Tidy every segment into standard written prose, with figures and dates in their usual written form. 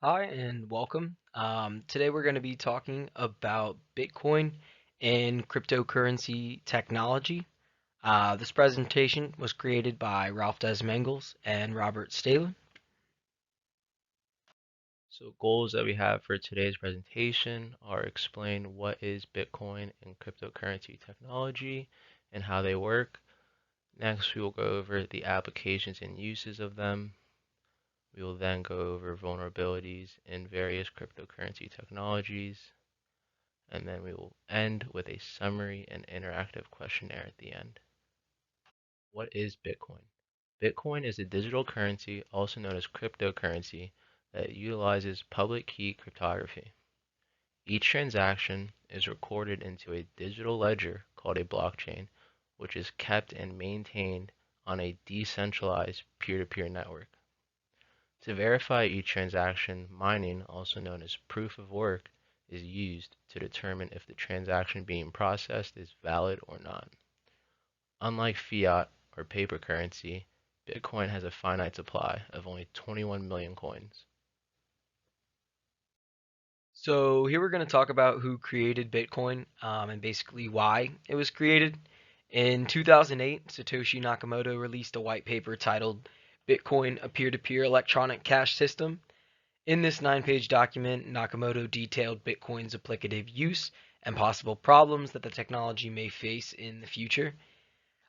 Hi and welcome. Today we're going to be talking about Bitcoin and cryptocurrency technology. This presentation was created by Ralph Desmangles and Robert Stehlin. So goals that we have for today's presentation are explain what is Bitcoin and cryptocurrency technology and how they work. Next, we will go over the applications and uses of them. We will then go over vulnerabilities in various cryptocurrency technologies. And then we will end with a summary and interactive questionnaire at the end. What is Bitcoin? Bitcoin is a digital currency, also known as cryptocurrency, that utilizes public key cryptography. Each transaction is recorded into a digital ledger called a blockchain, which is kept and maintained on a decentralized peer-to-peer network. To verify each transaction, mining, also known as proof of work, is used to determine if the transaction being processed is valid or not. Unlike fiat or paper currency, Bitcoin has a finite supply of only 21 million coins. So here we're going to talk about who created Bitcoin and basically why it was created. In 2008, Satoshi Nakamoto released a white paper titled Bitcoin, a Peer-to-Peer Electronic Cash System. In this 9-page document, Nakamoto detailed Bitcoin's applicative use and possible problems that the technology may face in the future.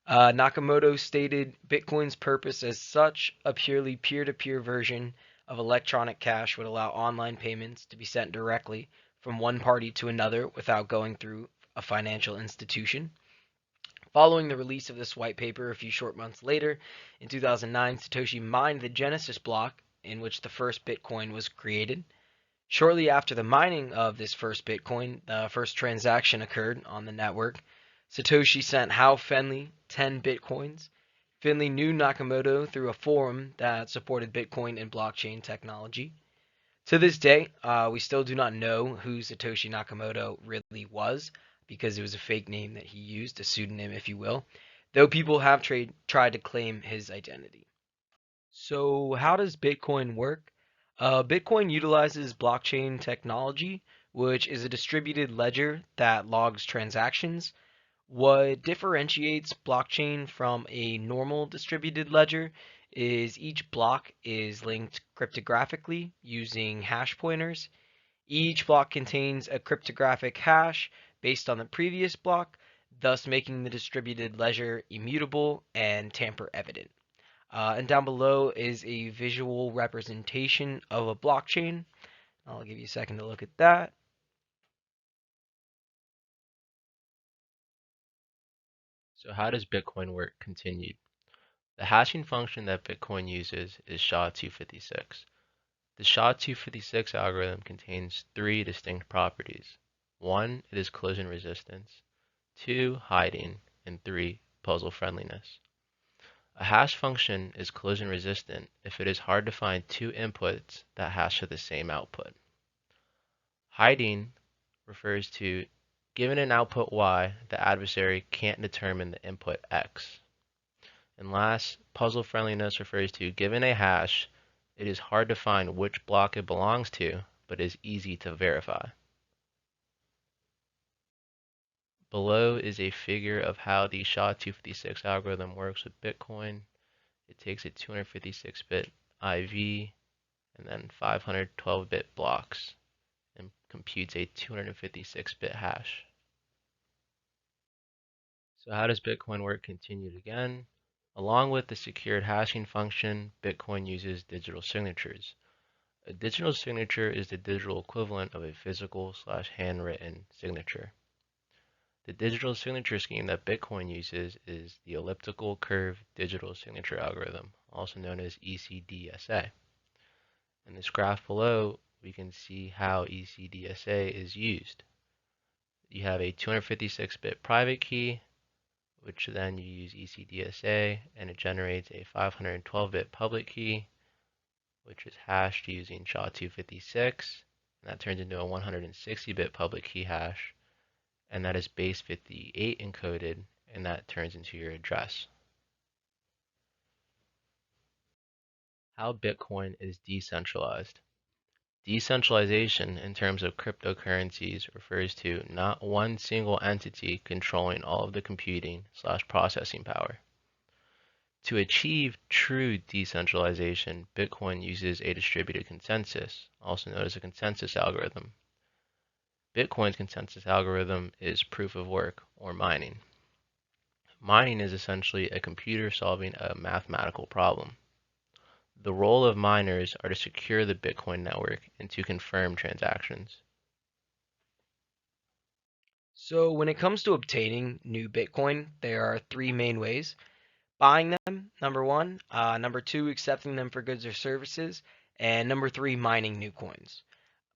Nakamoto stated Bitcoin's purpose as such, a purely peer-to-peer version of electronic cash would allow online payments to be sent directly from one party to another without going through a financial institution. Following the release of this white paper a few short months later, in 2009, Satoshi mined the Genesis block in which the first Bitcoin was created. Shortly after the mining of this first Bitcoin, the first transaction occurred on the network. Satoshi sent Hal Finley 10 Bitcoins. Finley knew Nakamoto through a forum that supported Bitcoin and blockchain technology. To this day, we still do not know who Satoshi Nakamoto really was because it was a fake name that he used, a pseudonym, if you will, though people have tried to claim his identity. So, how does Bitcoin work? Bitcoin utilizes blockchain technology, which is a distributed ledger that logs transactions. What differentiates blockchain from a normal distributed ledger is each block is linked cryptographically using hash pointers. Each block contains a cryptographic hash based on the previous block, thus making the distributed ledger immutable and tamper evident. And down below is a visual representation of a blockchain. I'll give you a second to look at that. So how does Bitcoin work continued? The hashing function that Bitcoin uses is SHA-256. The SHA-256 algorithm contains three distinct properties. One, it is collision resistance. Two, hiding. And three, puzzle friendliness. A hash function is collision resistant if it is hard to find two inputs that hash to the same output. Hiding refers to given an output y, the adversary can't determine the input x. And last, puzzle friendliness refers to given a hash, it is hard to find which block it belongs to, but is easy to verify. Below is a figure of how the SHA-256 algorithm works with Bitcoin. It takes a 256-bit IV and then 512-bit blocks and computes a 256-bit hash. So how does Bitcoin work continued again? Along with the secured hashing function, Bitcoin uses digital signatures. A digital signature is the digital equivalent of a physical/handwritten signature. The digital signature scheme that Bitcoin uses is the elliptical curve digital signature algorithm, also known as ECDSA. In this graph below, we can see how ECDSA is used. You have a 256-bit private key, which then you use ECDSA, and it generates a 512-bit public key, which is hashed using SHA-256, and that turns into a 160-bit public key hash, and that is base 58 encoded, and that turns into your address. How Bitcoin is decentralized. Decentralization in terms of cryptocurrencies refers to not one single entity controlling all of the computing/processing power. To achieve true decentralization, Bitcoin uses a distributed consensus, also known as a consensus algorithm. Bitcoin's consensus algorithm is proof of work, or mining. Mining is essentially a computer solving a mathematical problem. The role of miners are to secure the Bitcoin network and to confirm transactions. So when it comes to obtaining new Bitcoin, there are three main ways. Buying them, number one. Number two, accepting them for goods or services. And number three, mining new coins.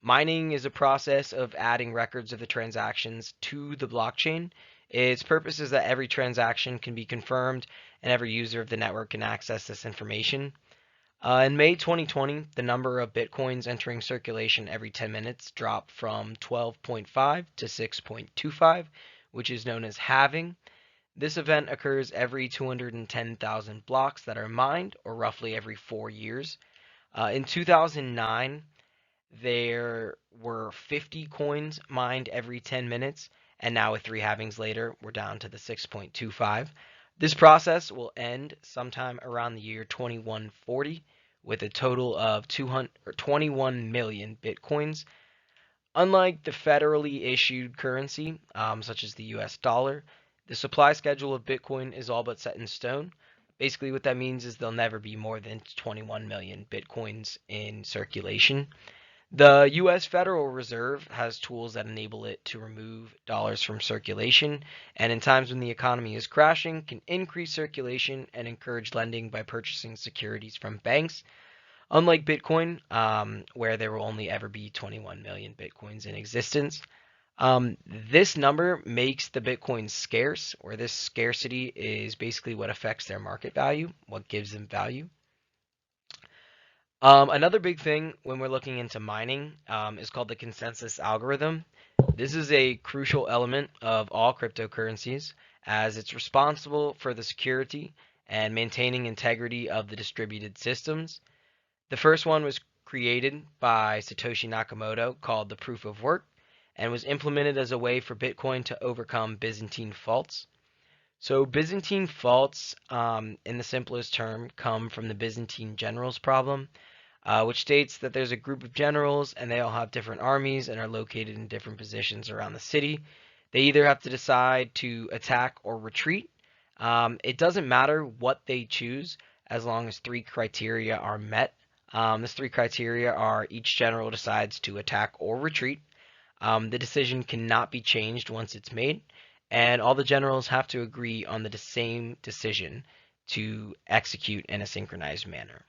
Mining is a process of adding records of the transactions to the blockchain. Its purpose is that every transaction can be confirmed and every user of the network can access this information. In May 2020, the number of Bitcoins entering circulation every 10 minutes dropped from 12.5 to 6.25, which is known as halving. This event occurs every 210,000 blocks that are mined, or roughly every 4 years. In 2009, there were 50 coins mined every 10 minutes, and now with three halvings later, we're down to the 6.25. This process will end sometime around the year 2140 with a total of 21 million bitcoins. Unlike the federally issued currency, such as the US dollar, the supply schedule of Bitcoin is all but set in stone. Basically, what that means is there'll never be more than 21 million Bitcoins in circulation. The U.S. Federal Reserve has tools that enable it to remove dollars from circulation, and in times when the economy is crashing, can increase circulation and encourage lending by purchasing securities from banks. Unlike Bitcoin, where there will only ever be 21 million Bitcoins in existence, this number makes the Bitcoin scarce, or this scarcity is basically what affects their market value, what gives them value. Another big thing when we're looking into mining is called the consensus algorithm. This is a crucial element of all cryptocurrencies as it's responsible for the security and maintaining integrity of the distributed systems. The first one was created by Satoshi Nakamoto called the proof of work and was implemented as a way for Bitcoin to overcome Byzantine faults. So Byzantine faults, in the simplest term, come from the Byzantine generals problem, which states that there's a group of generals and they all have different armies and are located in different positions around the city. They either have to decide to attack or retreat. It doesn't matter what they choose as long as three criteria are met. These three criteria are each general decides to attack or retreat. The decision cannot be changed once it's made, and all the generals have to agree on the same decision to execute in a synchronized manner.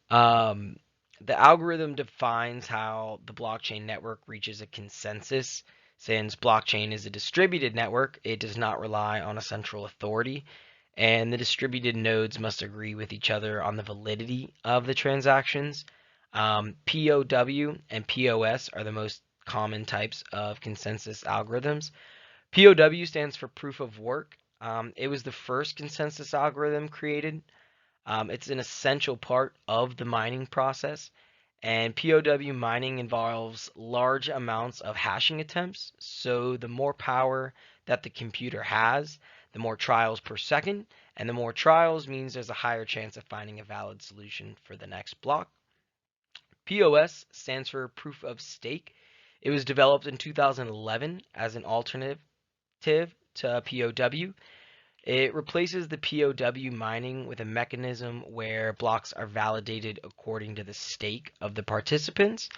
Um, the algorithm defines how the blockchain network reaches a consensus. Since blockchain is a distributed network, it does not rely on a central authority, and the distributed nodes must agree with each other on the validity of the transactions. POW and POS are the most common types of consensus algorithms. POW stands for proof of work. It was the first consensus algorithm created. It's an essential part of the mining process, and POW mining involves large amounts of hashing attempts. So the more power that the computer has, the more trials per second, and the more trials means there's a higher chance of finding a valid solution for the next block. POS stands for proof of stake. It was developed in 2011 as an alternative to POW. It replaces the POW mining with a mechanism where blocks are validated according to the stake of the participants.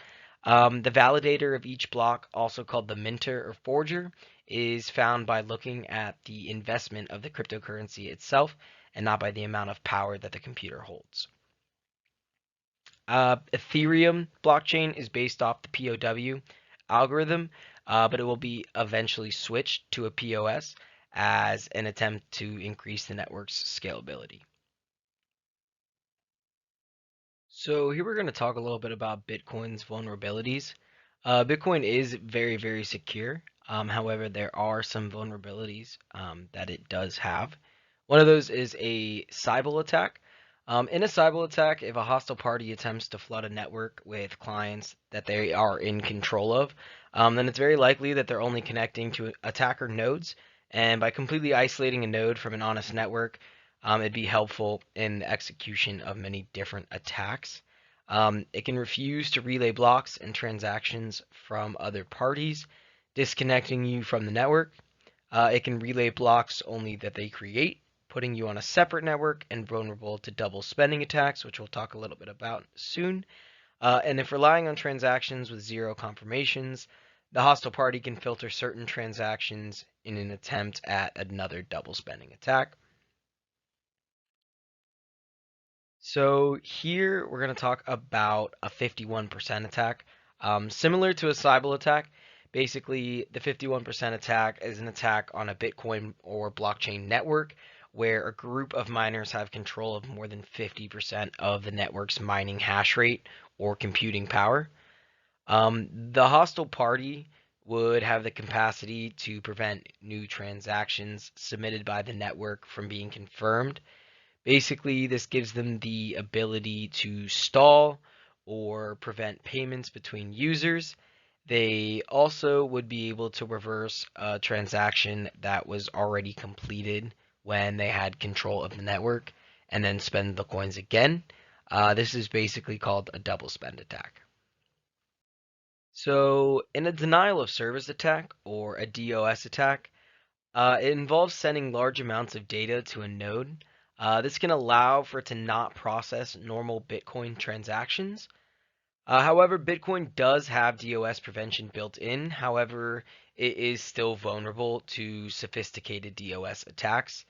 The validator of each block, also called the minter or forger, is found by looking at the investment of the cryptocurrency itself and not by the amount of power that the computer holds. Ethereum blockchain is based off the POW algorithm, but it will be eventually switched to a POS as an attempt to increase the network's scalability. So here we're going to talk a little bit about Bitcoin's vulnerabilities. Bitcoin is very, very secure. However, there are some vulnerabilities that it does have. One of those is a Sybil attack. In a cyber attack, if a hostile party attempts to flood a network with clients that they are in control of, then it's very likely that they're only connecting to attacker nodes. And by completely isolating a node from an honest network, it'd be helpful in the execution of many different attacks. It can refuse to relay blocks and transactions from other parties, disconnecting you from the network. It can relay blocks only that they create, putting you on a separate network and vulnerable to double spending attacks, which we'll talk a little bit about soon. And if relying on transactions with zero confirmations, the hostile party can filter certain transactions in an attempt at another double spending attack. So here we're going to talk about a 51% attack. Similar to a Cybele attack, basically the 51% attack is an attack on a Bitcoin or blockchain network where a group of miners have control of more than 50% of the network's mining hash rate or computing power. The hostile party would have the capacity to prevent new transactions submitted by the network from being confirmed. Basically, this gives them the ability to stall or prevent payments between users. They also would be able to reverse a transaction that was already completed when they had control of the network and then spend the coins again. This is basically called a double spend attack. So, in a denial of service attack or a DOS attack, it involves sending large amounts of data to a node. This can allow for it to not process normal Bitcoin transactions. However, Bitcoin does have DOS prevention built in. However, it is still vulnerable to sophisticated DOS attacks.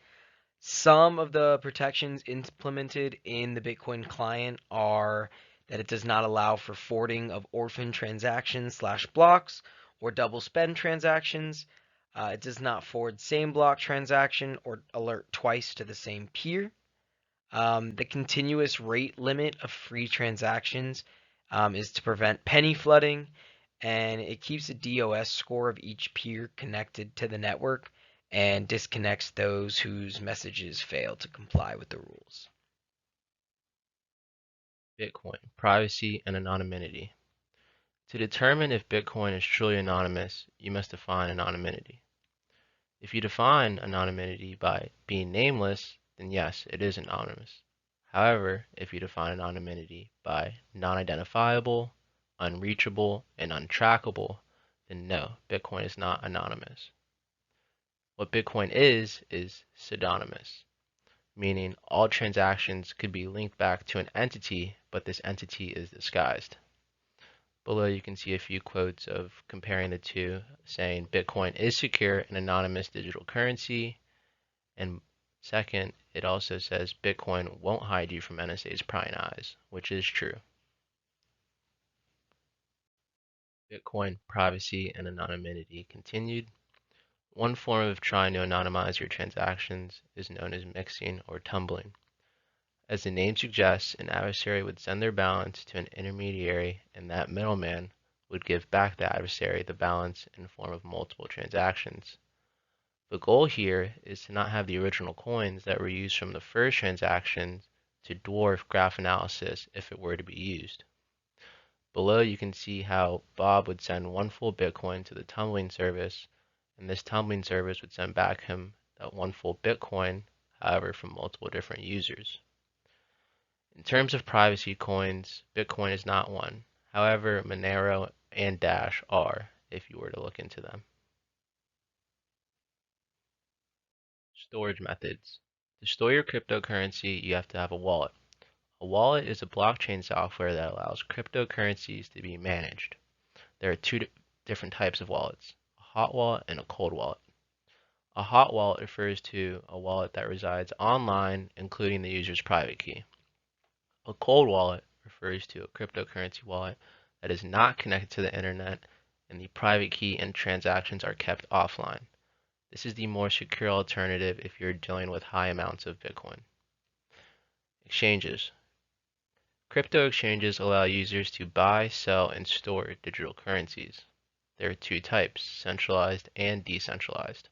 Some of the protections implemented in the Bitcoin client are that it does not allow for forwarding of orphan transactions slash blocks or double spend transactions. It does not forward same block transaction or alert twice to the same peer. The continuous rate limit of free transactions is to prevent penny flooding, and it keeps a DOS score of each peer connected to the network and disconnects those whose messages fail to comply with the rules. Bitcoin, privacy and anonymity. To determine if Bitcoin is truly anonymous, you must define anonymity. If you define anonymity by being nameless, then yes, it is anonymous. However, if you define anonymity by non-identifiable, unreachable, and untrackable, then no, Bitcoin is not anonymous. What Bitcoin is pseudonymous, meaning all transactions could be linked back to an entity, but this entity is disguised. Below you can see a few quotes of comparing the two, saying Bitcoin is secure and anonymous digital currency, and second, it also says Bitcoin won't hide you from NSA's prying eyes, which is true. Bitcoin privacy and anonymity continued. One form of trying to anonymize your transactions is known as mixing or tumbling. As the name suggests, an adversary would send their balance to an intermediary, and that middleman would give back the adversary the balance in the form of multiple transactions. The goal here is to not have the original coins that were used from the first transaction to dwarf graph analysis if it were to be used. Below you can see how Bob would send one full Bitcoin to the tumbling service, and this tumbling service would send back him that one full Bitcoin, however from multiple different users. In terms of privacy coins, Bitcoin is not one. However, Monero and Dash are, if you were to look into them. Storage methods. To store your cryptocurrency, you have to have a wallet. A wallet is a blockchain software that allows cryptocurrencies to be managed. There are two different types of wallets, a hot wallet and a cold wallet. A hot wallet refers to a wallet that resides online, including the user's private key. A cold wallet refers to a cryptocurrency wallet that is not connected to the internet and the private key and transactions are kept offline. This is the more secure alternative if you're dealing with high amounts of Bitcoin. Exchanges. Crypto exchanges allow users to buy, sell, and store digital currencies. There are two types, centralized and decentralized.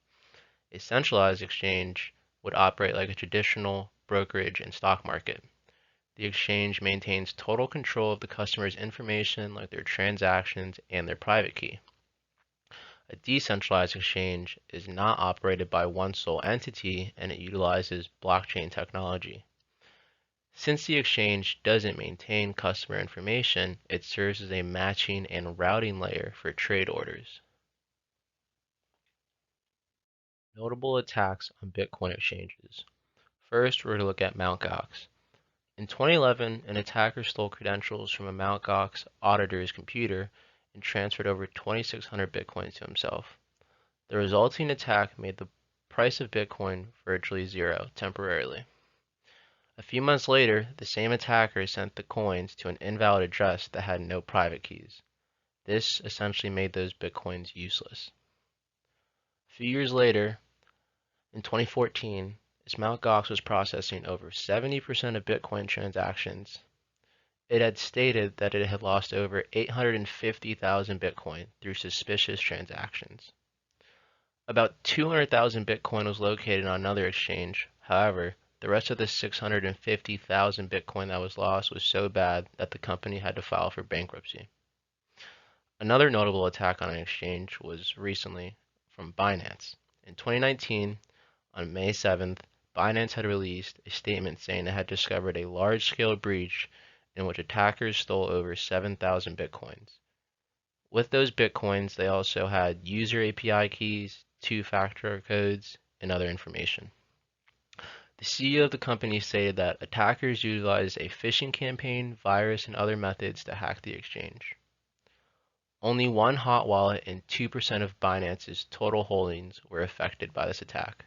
A centralized exchange would operate like a traditional brokerage and stock market. The exchange maintains total control of the customer's information, like their transactions and their private key. A decentralized exchange is not operated by one sole entity, and it utilizes blockchain technology. Since the exchange doesn't maintain customer information, it serves as a matching and routing layer for trade orders. Notable attacks on Bitcoin exchanges. First, we're going to look at Mt. Gox. In 2011, an attacker stole credentials from a Mt. Gox auditor's computer and transferred over 2,600 Bitcoins to himself. The resulting attack made the price of Bitcoin virtually zero temporarily. A few months later, the same attacker sent the coins to an invalid address that had no private keys. This essentially made those Bitcoins useless. A few years later, in 2014, as Mt. Gox was processing over 70% of Bitcoin transactions, it had stated that it had lost over 850,000 Bitcoin through suspicious transactions. About 200,000 Bitcoin was located on another exchange. However, the rest of the 650,000 Bitcoin that was lost was so bad that the company had to file for bankruptcy. Another notable attack on an exchange was recently from Binance. In 2019, on May 7th, Binance had released a statement saying it had discovered a large-scale breach in which attackers stole over 7,000 Bitcoins. With those Bitcoins, they also had user API keys, two-factor codes, and other information. The CEO of the company stated that attackers utilized a phishing campaign, virus, and other methods to hack the exchange. Only one hot wallet and 2% of Binance's total holdings were affected by this attack.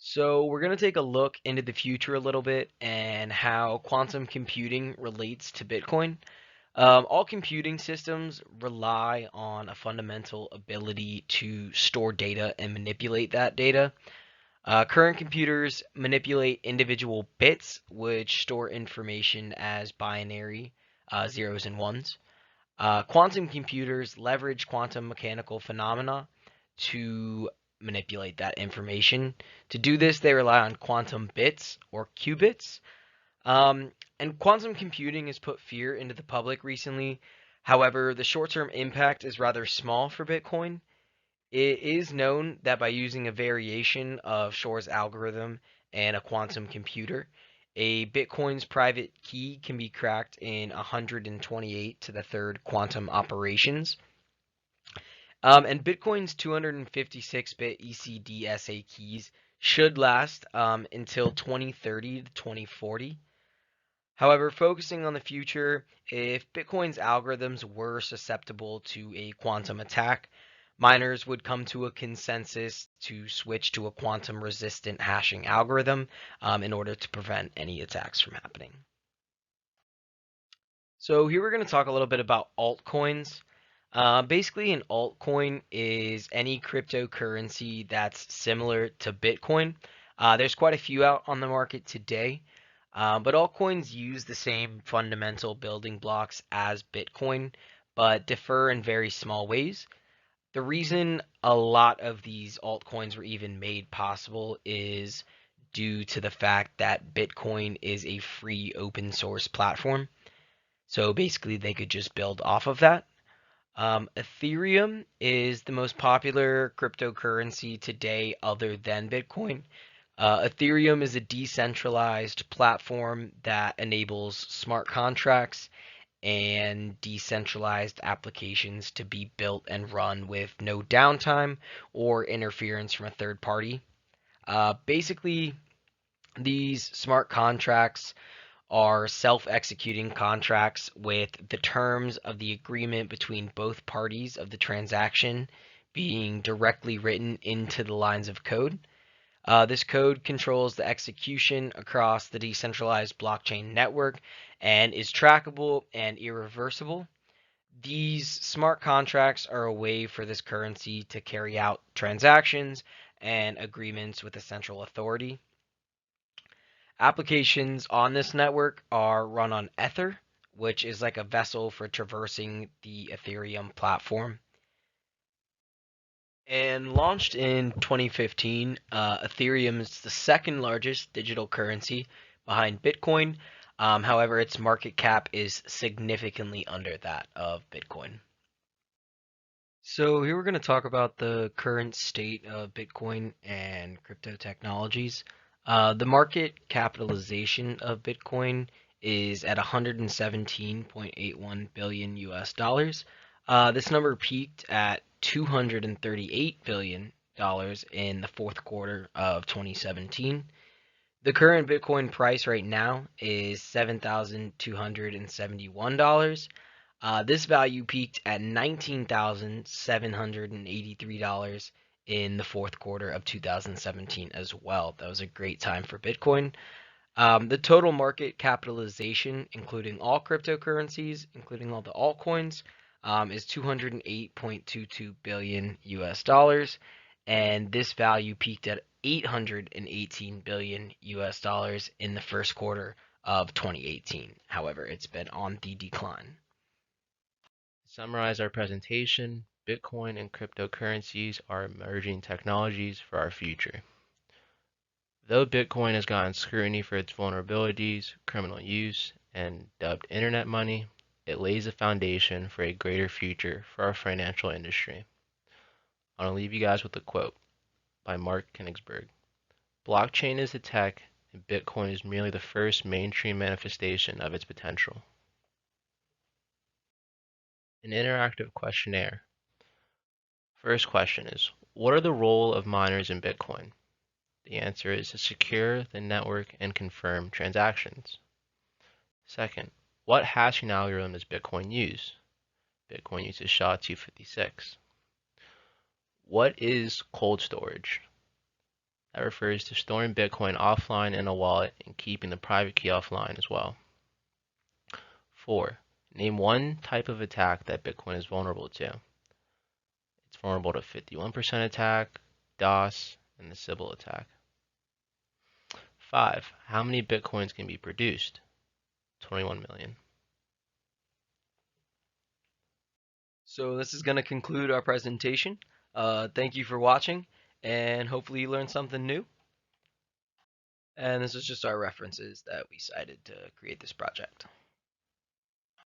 So we're going to take a look into the future a little bit and how quantum computing relates to Bitcoin. All computing systems rely on a fundamental ability to store data and manipulate that data. Current computers manipulate individual bits, which store information as binary zeros and ones. Quantum computers leverage quantum mechanical phenomena to manipulate that information. To do this, they rely on quantum bits or qubits. And quantum computing has put fear into the public recently. However, the short term impact is rather small for Bitcoin. It is known that by using a variation of Shor's algorithm and a quantum computer, a Bitcoin's private key can be cracked in 128 to the third quantum operations. And Bitcoin's 256-bit ECDSA keys should last until 2030 to 2040. However, focusing on the future, if Bitcoin's algorithms were susceptible to a quantum attack, miners would come to a consensus to switch to a quantum resistant hashing algorithm in order to prevent any attacks from happening. So here we're going to talk a little bit about altcoins. Basically, an altcoin is any cryptocurrency that's similar to Bitcoin. There's quite a few out on the market today, but altcoins use the same fundamental building blocks as Bitcoin, but differ in very small ways. The reason a lot of these altcoins were even made possible is due to the fact that Bitcoin is a free open source platform. So basically, they could just build off of that. Ethereum is the most popular cryptocurrency today other than Bitcoin. Ethereum is a decentralized platform that enables smart contracts and decentralized applications to be built and run with no downtime or interference from a third party. Basically, these smart contracts are self-executing contracts with the terms of the agreement between both parties of the transaction being directly written into the lines of code. This code controls the execution across the decentralized blockchain network and is trackable and irreversible. These smart contracts are a way for this currency to carry out transactions and agreements with a central authority. Applications on this network are run on Ether, which is like a vessel for traversing the Ethereum platform. And launched in 2015, Ethereum is the second largest digital currency behind Bitcoin. However, its market cap is significantly under that of Bitcoin. So here we're going to talk about the current state of Bitcoin and crypto technologies. The market capitalization of Bitcoin is at 117.81 billion US dollars. This number peaked at 238 billion dollars in the fourth quarter of 2017. The current Bitcoin price right now is $7,271. This value peaked at $19,783 in the fourth quarter of 2017 as well. That was a great time for Bitcoin. The total market capitalization, including all cryptocurrencies, including all the altcoins, is 208.22 billion US dollars, and this value peaked at 818 billion US dollars in the first quarter of 2018. However, it's been on the decline. To summarize our presentation, Bitcoin and cryptocurrencies are emerging technologies for our future. Though Bitcoin has gotten scrutiny for its vulnerabilities, criminal use, and dubbed internet money, it lays a foundation for a greater future for our financial industry. I want to leave you guys with a quote by Mark Königsberg. Blockchain is the tech, and Bitcoin is merely the first mainstream manifestation of its potential. An interactive questionnaire. First question is, what are the role of miners in Bitcoin? The answer is to secure the network and confirm transactions. Second, what hashing algorithm does Bitcoin use? Bitcoin uses SHA-256. What is cold storage? That refers to storing Bitcoin offline in a wallet and keeping the private key offline as well. 4. Name one type of attack that Bitcoin is vulnerable to. It's vulnerable to 51% attack, DOS, and the Sybil attack. 5. How many Bitcoins can be produced? 21 million. So this is going to conclude our presentation. Thank you for watching, and hopefully you learned something new. And this is just our references that we cited to create this project.